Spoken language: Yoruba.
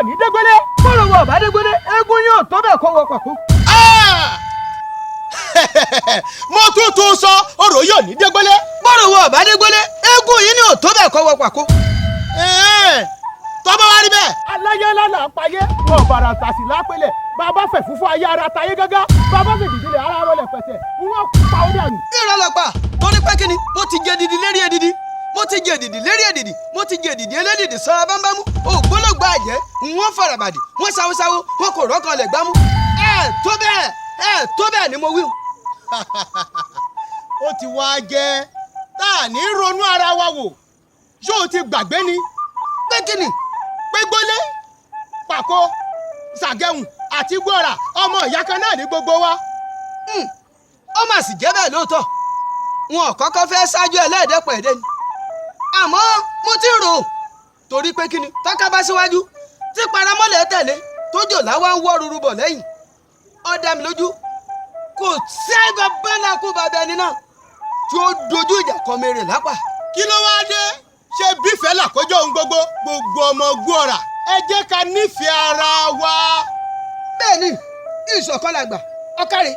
ní dégbélé bọ́rọ̀ wọ ọ̀bá dégbélé eégún yóò tó bẹ́ẹ̀ kọ́ wọ pàkó. mo tún sọ ọ̀rọ̀ yóò ní dégbélé bọ́rọ̀ wọ ọ̀bá dégbélé eégún yìí ni ò tó bẹ́ẹ̀ kọ́ wọ pàkó. tọ́bọ̀ wá rí bẹ́ẹ̀. aláyé ńlá là ń payé wọn bàrà tàṣì lápẹ́lẹ̀ bàbá fẹ̀ fúnfún ayé ara tayé gágá bàbá fẹ̀ dìdílé ara rọlẹ̀ pẹ̀tẹ̀ wọn pa ó dànù. ìrọ̀lọ́pàá tó ní pẹ́ kínní mo ti jẹ dìdì lérí èdìdì mo ti jẹ dìdì lérí èdìdì mo ti jẹ dìdì elédìdì sọ́ra bámbámú ògbólógbò àjẹ́ wọ́n farabàdì wọ́n sáwósáwó wọn kò rọ́kàn lẹ̀ gbámú. tó bẹ́ẹ̀ ni mo wí. ó ti wá jẹ́ tá a ní ronú ara wa wò yóò ti gbàgbé ni pé kínní pé gbólé pàkó ṣàgẹ̀hùn àti gbọ́ra ọmọ ìyá kan náà ní gbogbo wa. ó mà sì jẹ́ bẹ́ẹ̀ lóòótọ́ wọn ò kọ́kọ́ fẹ́ ṣáájú ẹlẹ́ẹ̀dẹ́pẹ̀ẹ́dẹ́ ni àmọ́ mo ti rò ó torí pé kí ni tọ́ka bá síwájú tí paramọ́lẹ̀ tẹ̀lé tójò láwa ń wọ́ ruru bọ̀ lẹ́yìn ó dá mi lójú kò sí bàbá kó bàbá ẹni náà tí ó dojú ìjà kọ mèrè lápá. kí ló wáá dé ṣe bífẹ̀ẹ́ làkójọ ohun gbogbo ọmọ gbọ́ra ẹ jẹ́ ká nífẹ̀ẹ́ ara wa. bẹ́ẹ̀ ni ìṣọ̀kan làgbà ọ̀kàrẹ̀